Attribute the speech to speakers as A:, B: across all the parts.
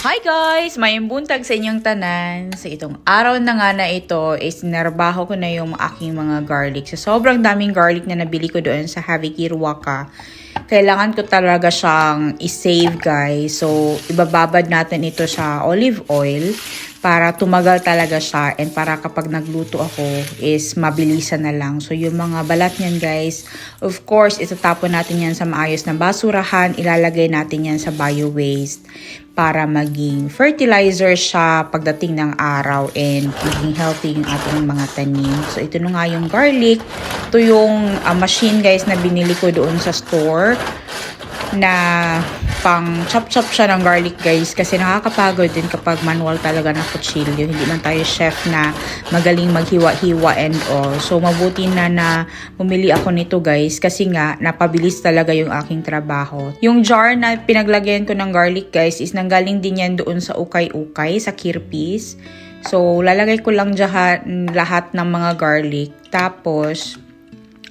A: Hi guys! May buntag sa inyong tanan. Sa itong araw na nga na ito is narbaho ko na yung aking mga garlic. So sobrang daming garlic na nabili ko doon sa Havi Kirwaka. Kailangan ko talaga siyang i-save guys. So ibababad natin ito sa olive oil para tumagal talaga siya and para kapag nagluto ako is mabilisan na lang. So yung mga balat niyan guys, of course itatapon natin yan sa maayos na basurahan, ilalagay natin yan sa bio waste para maging fertilizer siya pagdating ng araw and maging healthy yung ating mga tanim. So ito na nga yung garlic. Ito yung machine guys na binili ko doon sa store na pang chop-chop siya ng garlic guys kasi nakakapagod din kapag manual talaga na kutsilyo. Hindi man tayo chef na magaling maghiwa-hiwa and all. So mabuti na bumili ako nito guys kasi nga napabilis talaga yung aking trabaho. Yung jar na pinaglagyan ko ng garlic guys is nanggaling din yan doon sa ukay-ukay, sa Kirpis. So lalagay ko lang dyan lahat ng mga garlic. Tapos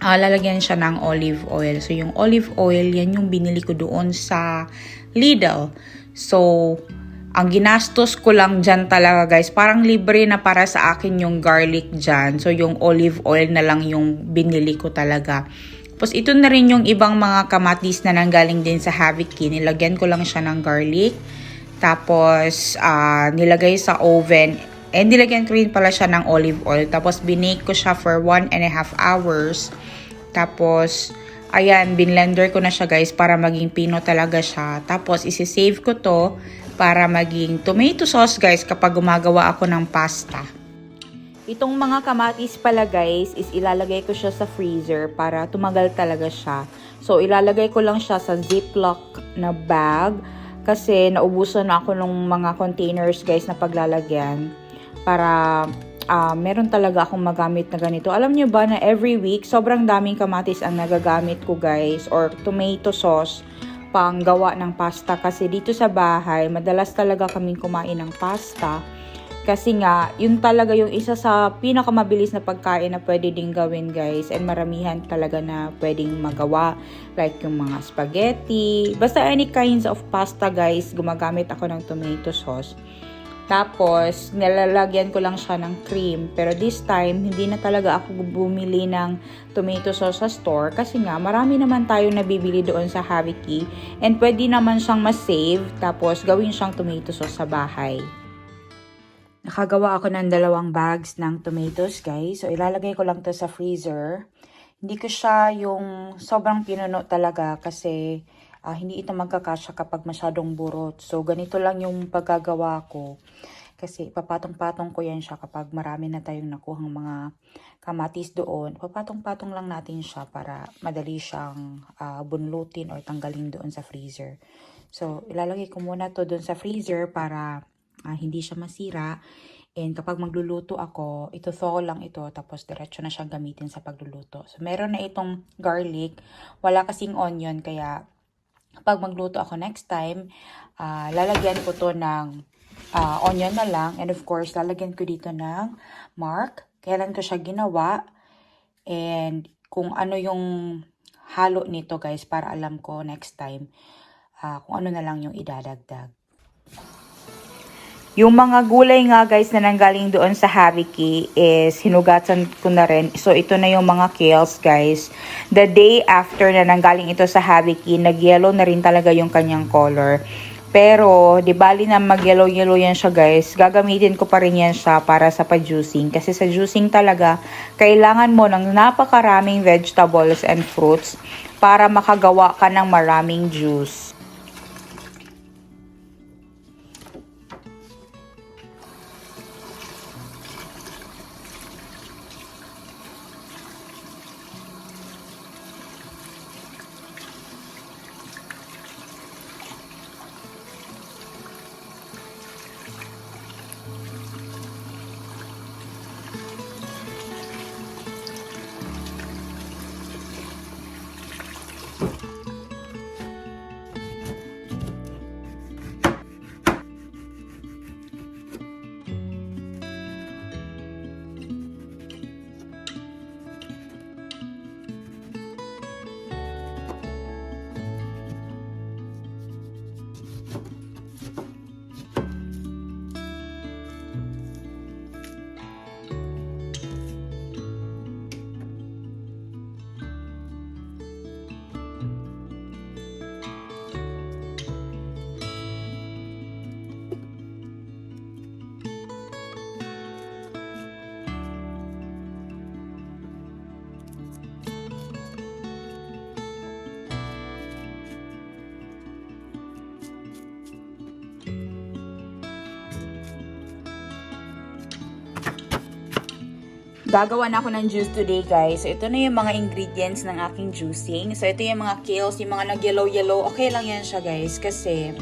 A: lalagyan siya ng olive oil. So, yung olive oil, yan yung binili ko doon sa Lidl. So, ang ginastos ko lang dyan talaga guys, parang libre na para sa akin yung garlic dyan. So, yung olive oil na lang yung binili ko talaga. Tapos, ito na rin yung ibang mga kamatis na nanggaling din sa Haviki. Nilagyan ko lang siya ng garlic. Tapos, nilagay sa oven. And nilagyan ko rin pala siya ng olive oil. Tapos, binake ko siya for 1.5 hours. Tapos, ayan, binlender ko na siya guys para maging pino talaga siya. Tapos, isi-save ko to para maging tomato sauce guys kapag gumagawa ako ng pasta. Itong mga kamatis pala guys is ilalagay ko siya sa freezer para tumagal talaga siya. So, ilalagay ko lang siya sa ziplock na bag kasi naubusan na ako ng mga containers guys na paglalagyan para meron talaga akong magamit na ganito. Alam nyo ba na every week, sobrang daming kamatis ang nagagamit ko guys or tomato sauce pang gawa ng pasta. Kasi dito sa bahay, madalas talaga kaming kumain ng pasta. Kasi nga, yun talaga yung isa sa pinakamabilis na pagkain na pwede ding gawin guys. And maramihan talaga na pwedeng magawa. Like yung mga spaghetti. Basta any kinds of pasta guys, gumagamit ako ng tomato sauce. Tapos, nilalagyan ko lang siya ng cream. Pero this time, hindi na talaga ako bumili ng tomato sauce sa store. Kasi nga, marami naman tayo nabibili doon sa Haviki. And pwede naman siyang ma-save. Tapos, gawin siyang tomato sauce sa bahay. Nakagawa ako ng 2 bags ng tomatoes, guys. So, ilalagay ko lang to sa freezer. Hindi ko siya yung sobrang pinuno talaga kasi hindi ito magkakasya kapag masyadong burot. So, ganito lang yung paggagawa ko. Kasi papatong-patong ko yan siya kapag marami na tayong nakuhang mga kamatis doon. Papatong-patong lang natin siya para madali siyang bunlutin or tanggalin doon sa freezer. So, ilalagay ko muna to doon sa freezer para hindi siya masira. And kapag magluluto ako, ito thaw lang ito, tapos diretso na siyang gamitin sa pagluluto. So, meron na itong garlic. Wala kasing onion, kaya kapag magluto ako next time, lalagyan ko to ng onion na lang. And of course, lalagyan ko dito ng mark. Kailan ko siya ginawa. And kung ano yung halo nito guys, para alam ko next time kung ano na lang yung idadagdag. Yung mga gulay nga guys na nanggaling doon sa Haviki is hinugatan ko na rin. So ito na yung mga kales guys. The day after na nanggaling ito sa Haviki, nag-yellow na rin talaga yung kanyang color. Pero di bali na mag-yellow-yellow yan siya guys. Gagamitin ko pa rin yan siya para sa pa-juicing. Kasi sa juicing talaga, kailangan mo ng napakaraming vegetables and fruits para makagawa ka ng maraming juice. Gagawa na ako ng juice today, guys. So, ito na yung mga ingredients ng aking juicing. So, ito yung mga kales, yung mga nag-yellow-yellow. Okay lang yan siya, guys. Kasi,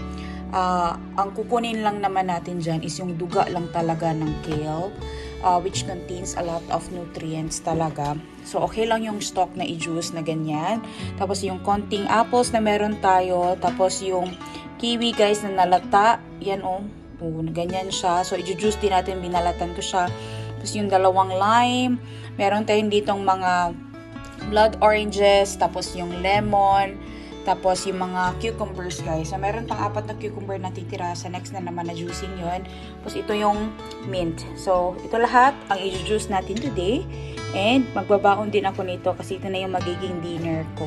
A: ang kukunin lang naman natin dyan is yung duga lang talaga ng kale. Which contains a lot of nutrients talaga. So, okay lang yung stock na i-juice na ganyan. Tapos, yung konting apples na meron tayo. Tapos, yung kiwi, guys, na nalata. Yan, ganyan siya. So, i-juice din natin. Binalatan ko siya. Tapos yung 2 lime, meron tayong ditong mga blood oranges, tapos yung lemon, tapos yung mga cucumbers, guys. So meron pang 4 na cucumber na titira sa next na naman na juicing yun. Tapos ito yung mint. So ito lahat ang i-juice natin today. And magbabaon din ako nito kasi ito na yung magiging dinner ko.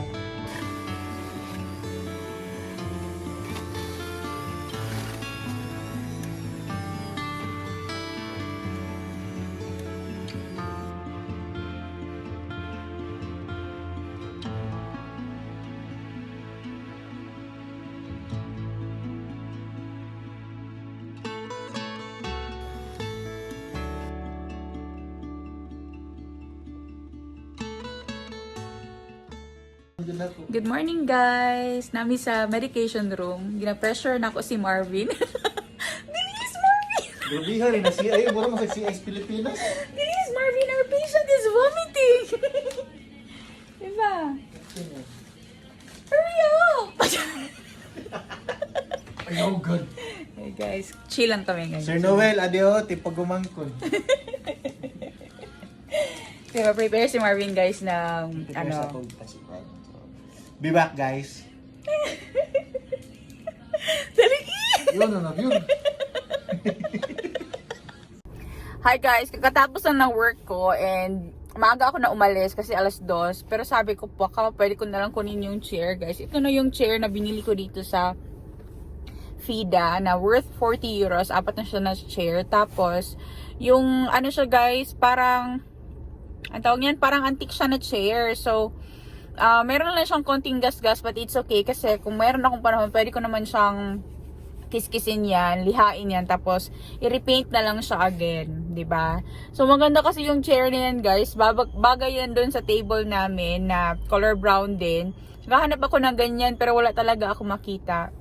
A: Good morning, guys! Nami sa medication room. Gina-pressure na ako si Marvin. Bilis, Marvin!
B: Grabihan rin na siya. Ay, mura mo sa CIS Pilipinas.
A: Bilis, Marvin! Our patient is vomiting! Diba? Hurry up!
B: Ay, oh God.
A: Hey guys, chill lang kami ngayon.
B: Sir Noel, adeo, tipagumangkon.
A: Diba, prepare si Marvin, guys, ng
B: Be back, guys.
A: Dali!
B: Yun, yun.
A: Hi guys, kakatapos na ng work ko and maaga ako na umalis kasi 2:00. Pero sabi ko baka pwede ko na lang kunin yung chair, guys. Ito na yung chair na binili ko dito sa FIDA na worth 40 euros. 4 na siya na chair. Tapos, yung ano siya, guys, parang ang tawag niyan, parang antique siya na chair. So, meron lang siyang konting gas-gas but it's okay kasi kung meron akong panahon, pwede ko naman siyang kiskisin yan, lihain yan, tapos i-repaint na lang siya again, 'di ba? So maganda kasi yung chair niyan, guys. Bagay yan doon sa table namin na color brown din. Nakahanap ako ng ganyan pero wala talaga ako makita.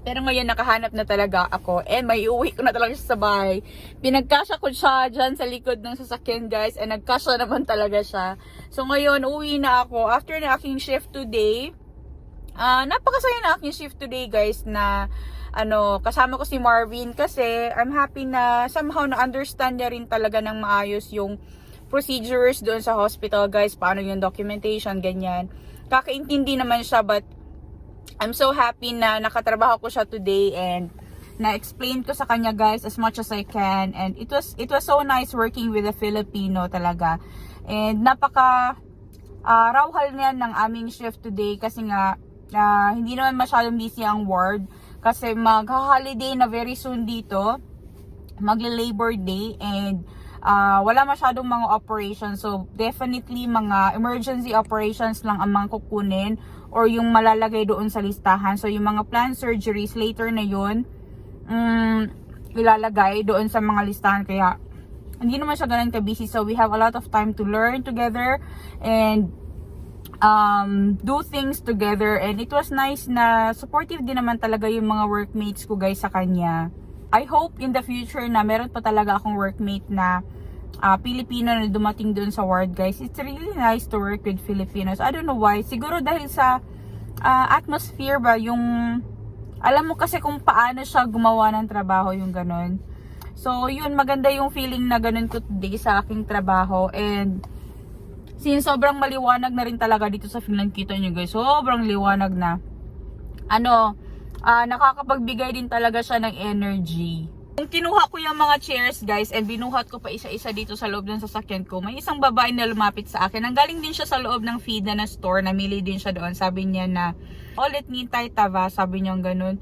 A: Pero ngayon nakahanap na talaga ako and may uwi ko na talaga siya sa bahay. Pinagkasya ko siya dyan sa likod ng sasakyan, guys, and nagkasya naman talaga siya. So ngayon uwi na ako after na aking shift today. Napakasaya na aking shift today, guys, na kasama ko si Marvin kasi I'm happy na somehow na understand niya rin talaga ng maayos yung procedures doon sa hospital, guys, paano yung documentation, ganyan. Kakaintindi naman siya but I'm so happy na nakatrabaho ko siya today and na-explain ko sa kanya, guys, as much as I can. And it was so nice working with a Filipino talaga. And napaka rawhal niyan ng aming shift today kasi nga hindi naman masyadong busy ang ward kasi mag-holiday na very soon dito. Magle-Labor Day and wala masyadong mga operations. So, definitely mga emergency operations lang ang mga kukunin or yung malalagay doon sa listahan. So, yung mga planned surgeries, later na yun, ilalagay doon sa mga listahan. Kaya, hindi naman siya ganun ka-busy. So, we have a lot of time to learn together and do things together. And it was nice na supportive din naman talaga yung mga workmates ko, guys, sa kanya. I hope in the future na meron pa talaga akong workmate na Pilipino na dumating doon sa ward, guys. It's really nice to work with Filipinos. I don't know why. Siguro dahil sa atmosphere ba, yung alam mo kasi kung paano siya gumawa ng trabaho, yung ganun. So, yun, maganda yung feeling na ganun ko today sa aking trabaho. And since sobrang maliwanag na rin talaga dito sa Finland, kita nyo, guys, sobrang liwanag na. Nakakapagbigay din talaga siya ng energy. Kung kinuha ko yung mga chairs, guys, and binuhat ko pa isa-isa dito sa loob ng sasakyan ko, may isang babae na lumapit sa akin. Nanggaling din siya sa loob ng FIDA na store, namili din siya doon. Sabi niya na, let me tay tava, sabi niya ganun.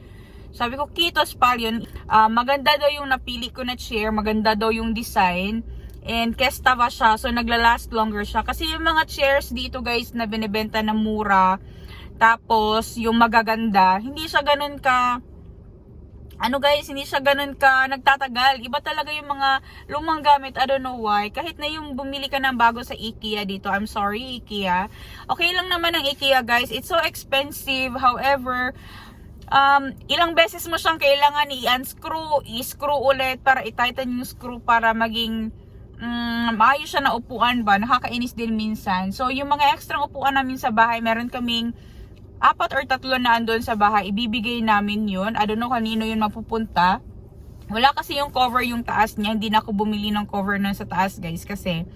A: Sabi ko, kitos pal yun. Maganda daw yung napili ko na chair, maganda daw yung design, and kestava siya, so naglalast longer siya. Kasi yung mga chairs dito, guys, na binibenta na mura, tapos yung magaganda, hindi siya ganun ka ano guys, hindi siya ganun ka nagtatagal. Iba talaga yung mga lumang gamit. I don't know why. Kahit na yung bumili ka ng bago sa IKEA dito. I'm sorry, IKEA. Okay lang naman ang IKEA guys. It's so expensive. However, ilang beses mo siyang kailangan i-unscrew, i-screw ulit para i-tighten yung screw para maging maayos siya na upuan ba. Nakakainis din minsan. So, yung mga extra upuan namin sa bahay, meron kaming 4 or 3 na andun sa bahay, ibibigay namin yun. I don't know kanino yun mapupunta. Wala kasi yung cover yung taas niya. Hindi na ako bumili ng cover na sa taas guys. Kasi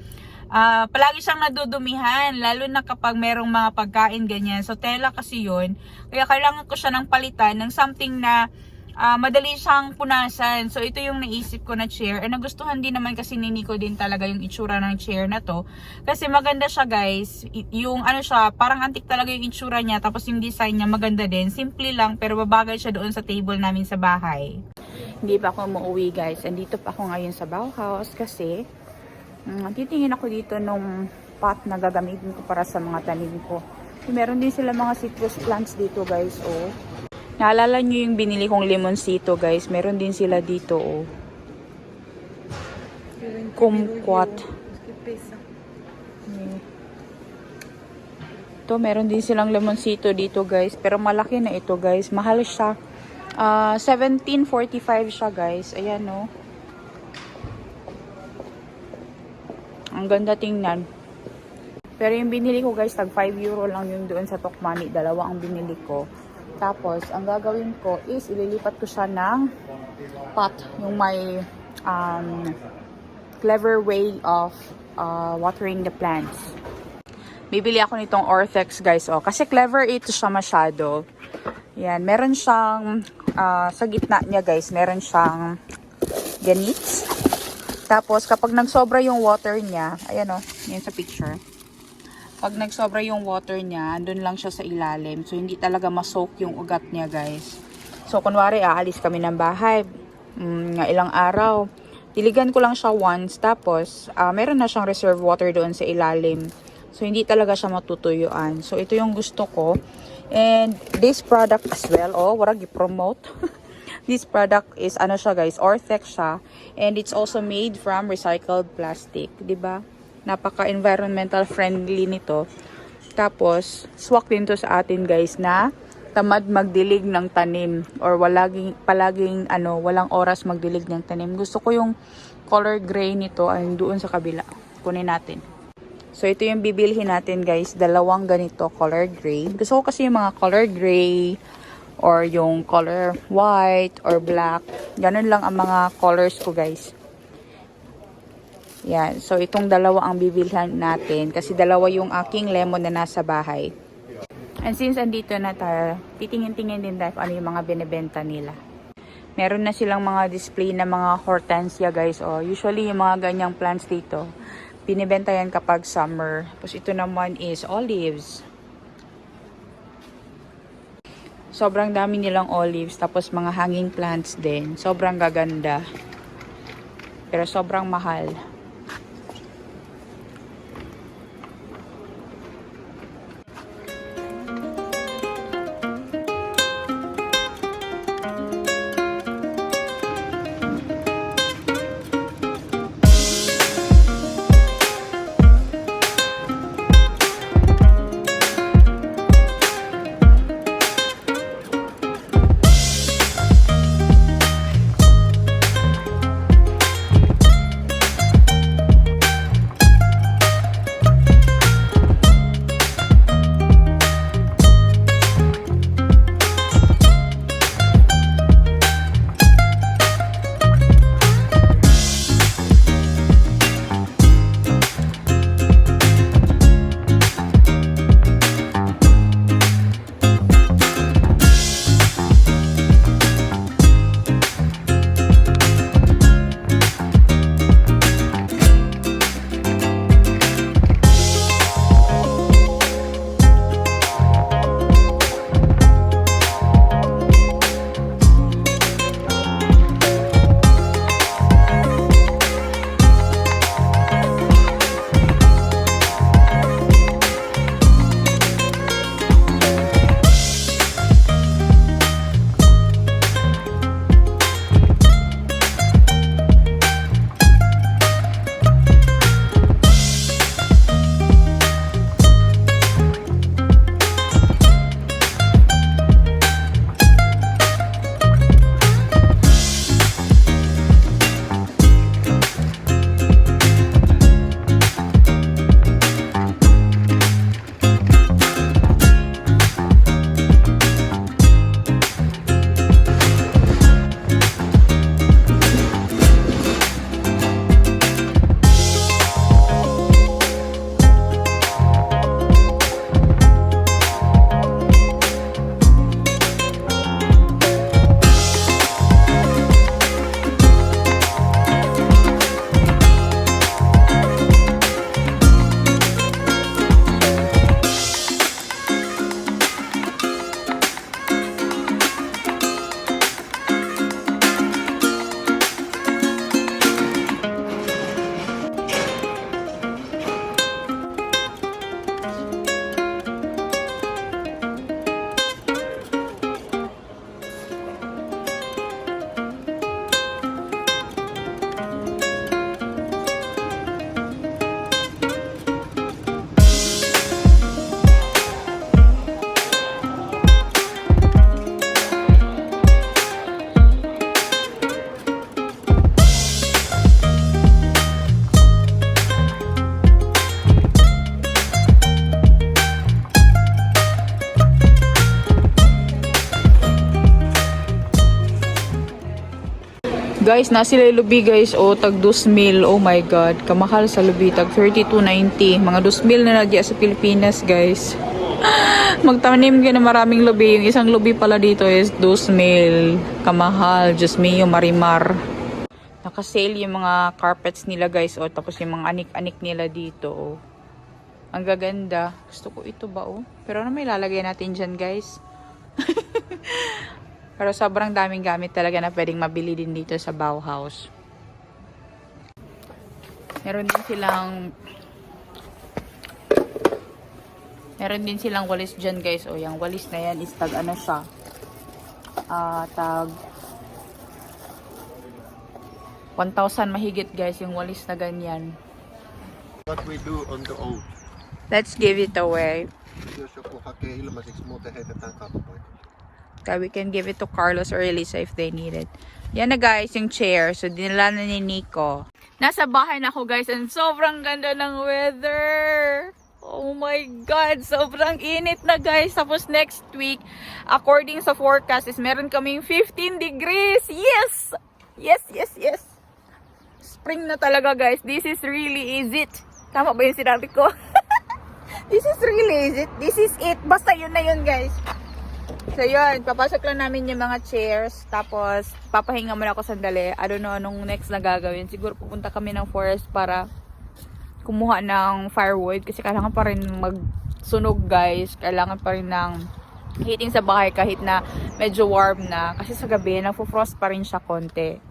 A: palagi siyang nadudumihan. Lalo na kapag merong mga pagkain ganyan. So tela kasi yun. Kaya kailangan ko siya ng palitan ng something na madali siyang punasan. So ito yung naisip ko na chair. And nagustuhan din naman kasi ni Nico din talaga yung itsura ng chair na to. Kasi maganda siya guys. Yung ano siya, parang antik talaga yung itsura niya. Tapos yung design niya maganda din. Simple lang pero babagay siya doon sa table namin sa bahay. Hindi pa ako umuwi guys. Andito pa ako ngayon sa Bauhaus kasi titingin ako dito nung pot na gagamitin ko para sa mga tanim ko. Meron din sila mga citrus plants dito guys. Oh. Naalala nyo yung binili kong limonsito guys. Meron din sila dito oh. Kumquat. Ito meron din silang limonsito dito guys. Pero malaki na ito guys. Mahal siya. 17.45 siya guys. Ayan oh. Ang ganda tingnan. Pero yung binili ko guys, tag 5 euro lang yung doon sa Tokmani. 2 ang binili ko. Tapos, ang gagawin ko is, ililipat ko siya ng pot. Yung may clever way of watering the plants. Bibili ako nitong Orthex guys. Oh, kasi clever ito siya masyado. Yan, meron siyang, sa gitna niya guys, meron siyang ganits. Tapos, kapag nagsobra yung water niya, ayan o, yan sa picture. Pag nagsobra yung water niya, andun lang siya sa ilalim. So, hindi talaga masoak yung ugat niya, guys. So, kunwari, aalis kami ng bahay. Ilang araw. Diligan ko lang siya once. Tapos, meron na siyang reserve water doon sa ilalim. So, hindi talaga siya matutuyuan. So, ito yung gusto ko. And, this product as well. Oh, warag i-promote. This product is, ano siya, guys, Orthex siya. And, it's also made from recycled plastic. Diba? Napaka-environmental friendly nito. Tapos, swak din to sa atin guys na tamad magdilig ng tanim or palaging walang oras magdilig ng tanim. Gusto ko yung color gray nito ay doon sa kabila. Kunin natin. So, ito yung bibilhin natin guys. 2 ganito color gray. Gusto ko kasi yung mga color gray or yung color white or black. Ganun lang ang mga colors ko guys. Yan. So, itong 2 ang bibilhan natin. Kasi 2 yung aking lemon na nasa bahay. And since andito na tayo, titingin-tingin din tayo kung ano yung mga binibenta nila. Meron na silang mga display na mga hortensia guys. Oh, usually yung mga ganyang plants dito, binibenta yan kapag summer. Tapos ito naman is olives. Sobrang dami nilang olives. Tapos mga hanging plants din. Sobrang gaganda. Pero sobrang mahal. Guys, na sila lubi guys. O, tag 2,000. Oh my God. Kamahal sa lubi. Tag 32.90. Mga 2,000 na nagya sa Pilipinas guys. Magtanim ka na maraming lubi. Yung isang lubi pala dito is 2,000. Kamahal. Diyos mio, marimar. Nakasale yung mga carpets nila guys. O, tapos yung mga anik-anik nila dito. O. Ang gaganda. Gusto ko ito ba o? Pero ano may lalagay natin dyan guys? Pero sobrang daming gamit talaga na pwedeng mabili din dito sa Bauhaus. Meron din silang walis dyan guys. O yung walis na yan is tag ano siya. Tag 1,000 mahigit guys yung walis na ganyan.
C: What we do on the old.
A: Let's give it away.
C: Jos joku hakee ilmaiseksi, muuten heitetään kappoihin.
A: So we can give it to Carlos or Elisa if they need it. Yan na guys, yung chair. So dinala na ni Nico. Nasa bahay na ako guys and sobrang ganda ng weather. Oh my God, sobrang init na guys. Tapos next week, according sa forecast is meron kaming 15 degrees. Yes! Yes, yes, yes. Spring na talaga guys. This is really is it. Tama ba yung sinabi ko? This is really is it. This is it. Basta yun na yun guys. So yun, papasok lang namin yung mga chairs. Tapos, papahinga muna ako sandali. I don't know anong next na gagawin. Siguro pupunta kami ng forest para kumuha ng firewood. Kasi kailangan pa rin magsunog guys. Kailangan pa rin ng heating sa bahay kahit na medyo warm na. Kasi sa gabi, nagpo-frost pa rin siya konti.